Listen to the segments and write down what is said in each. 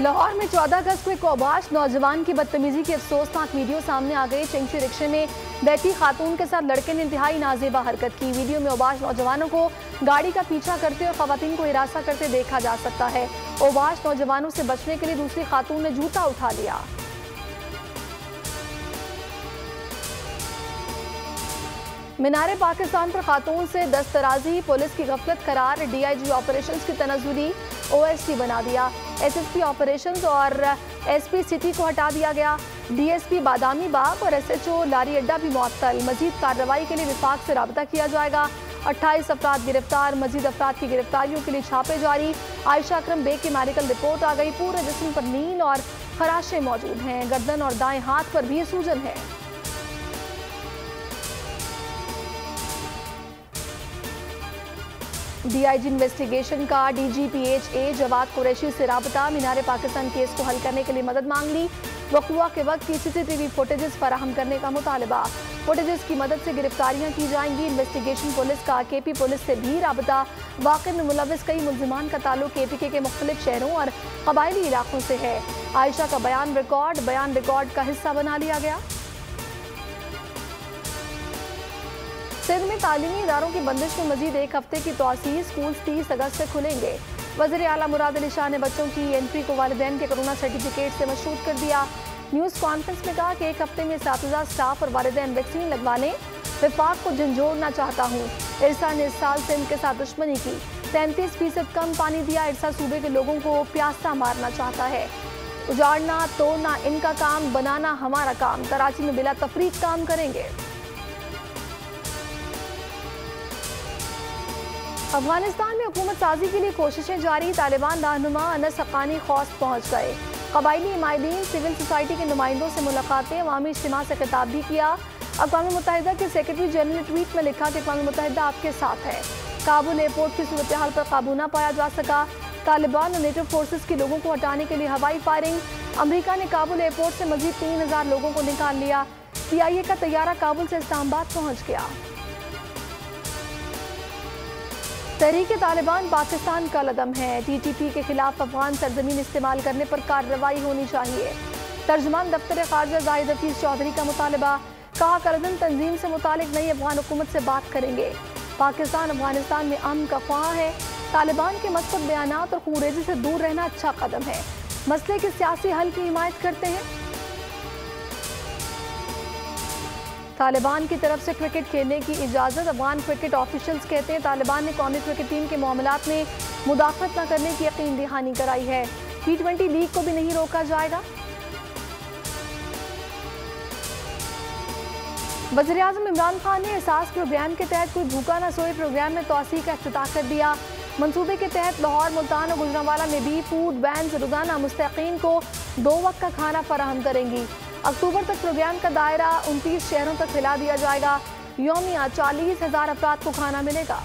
लाहौर में 14 अगस्त को एक औबाश नौजवान की बदतमीजी की अफसोसनाक वीडियो सामने आ गई। चिंची रिक्शे में बैठी खातून के साथ लड़के ने इंतहाई नाजेबा हरकत की। वीडियो में औबाश नौजवानों को गाड़ी का पीछा करते और खवातीन को हिरासा करते देखा जा सकता है। औबाश नौजवानों से बचने के लिए दूसरी खातून ने जूता उठा लिया। मीनारे पाकिस्तान पर खातून से दस्तराजी, पुलिस की गफलत करार। DIG ऑपरेशंस की तनज़ुली OST बना दिया। SSP ऑपरेशंस और SP सिटी को हटा दिया गया। DSP बादामी बाग और SHO लारी अड्डा भी मुअत्तल। मजीद कार्रवाई के लिए विफाक से राब्ता किया जाएगा। 28 अफराद गिरफ्तार। मजीद अफराद की गिरफ्तारियों के लिए छापे जारी। आयशा अकरम बेग की मेडिकल रिपोर्ट आ गई। पूरे जिस्म पर नील और खराशें मौजूद हैं। गर्दन और दाएं हाथ पर भी सूजन है। DIG इन्वेस्टिगेशन का DGPHA जवाद कुरैशी से राबता। मीनारे पाकिस्तान केस को हल करने के लिए मदद मांग ली। वक़्वा के वक्त की CCTV फुटेजेस फराहम करने का मुतालबा। फुटेजेस की मदद से गिरफ्तारियां की जाएंगी। इन्वेस्टिगेशन पुलिस का KP पुलिस से भी राबता। वाक़े में मुलविस कई मुल्ज़िमान का ताल्लुक KPK के मुख्तलिफ शहरों और कबायली इलाकों से है। आयशा का बयान रिकॉर्ड का हिस्सा बना लिया गया। सिंध में तालीमी इदारों की बंदिश में मजीद एक हफ्ते की तोसी। स्कूल 30 अगस्त से खुलेंगे। वज़ीर आला मुराद अली शाह ने बच्चों की एंट्री को वालिदैन के कोरोना सर्टिफिकेट से मशरूत कर दिया। न्यूज़ कॉन्फ्रेंस में कहा कि एक हफ्ते में असातिज़ा, स्टाफ और वालिदैन वैक्सीन लगवा लें। विफाक को झंझोड़ना चाहता हूँ। इरसा ने इस साल सिंध के साथ दुश्मनी की। 33% कम पानी दिया। इरसा सूबे के लोगों को प्यासा मारना चाहता है। उजाड़ना तोड़ना इनका काम, बनाना हमारा काम। कराची में बिला तफरीक काम करेंगे। अफगानिस्तान में हुकूमत साजी के लिए कोशिशें जारी। तालिबान रहनुमा अनस हक्कानी खौस पहुंच गए। कबायली हिमायतीन, सिविल सोसाइटी के नुमाइंदों से मुलाकातें, अवामी इज्तिमा से खिताब भी किया। अक़वाम मुत्तहिदा के सेक्रेटरी जनरल ने ट्वीट में लिखा कि अक़वाम मुत्तहिदा आपके साथ है। काबुल एयरपोर्ट की सूरत हाल पर काबू न पाया जा सका। तालिबान और नेटो फोर्सेस के लोगों को हटाने के लिए हवाई फायरिंग। अमरीका ने काबुल एयरपोर्ट से मजीद 3000 लोगों को निकाल लिया। CIA का तैयारा काबुल से इस्लामाबाद पहुंच गया। तहरीक तालिबान पाकिस्तान का लदम है। TTP के खिलाफ अफगान सरजमीन इस्तेमाल करने पर कार्रवाई होनी चाहिए। तर्जुमान दफ्तर खारजा जाहिद हफीज चौधरी का मुतालबा। कहा करदन तंजीम से मुतालिक नई अफगान हुकूमत से बात करेंगे। पाकिस्तान अफगानिस्तान में अमन का ख्वाह है। तालिबान के मस्बत बयानात और खूरेजी से दूर रहना अच्छा कदम है। मसले के सियासी हल की हिमायत करते हैं। तालिबान की तरफ से क्रिकेट खेलने की इजाज़त। अफगान क्रिकेट ऑफिशियल्स कहते हैं तालिबान ने कौमी क्रिकेट टीम के मामलात में मुदाखलत न करने की यकीन दहानी कराई है। T20 लीग को भी नहीं रोका जाएगा। वज़ीर आज़म इमरान खान ने एहसास प्रोग्राम के तहत कोई भूखा न सोए प्रोग्राम में तोसी का इफ्तिताह कर दिया। मंसूबे के तहत लाहौर, मुल्तान और गुजरांवाला में भी फूड वैन्स रोजाना मुस्तकीन को 2 वक्त का खाना फराहम करेंगी। अक्टूबर तक प्रोग्राम का दायरा 29 शहरों तक फैला दिया जाएगा। यौमिया 40,000 अफराद को खाना मिलेगा।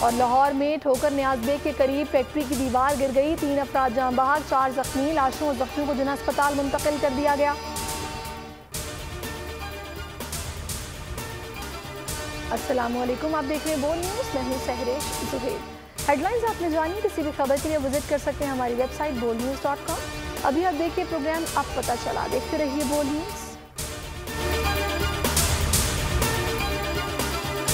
और लाहौर में ठोकर नियाज बेग के करीब फैक्ट्री की दीवार गिर गई। 3 अफराद जाँ बहक, 4 जख्मी। लाशों और जख्मियों को जिला अस्पताल मुंतकिल कर दिया गया। अस्सलामुअलैकुम, आप देख रहे हैं बोल न्यूज़। मैं हूँ सहरेश जुबैर। हेडलाइंस आपने जानी। किसी भी खबर के लिए विजिट कर सकते हैं हमारी वेबसाइट bolnews.com। अभी आप देखिए प्रोग्राम अब पता चला। देखते रहिए बोल न्यूज़।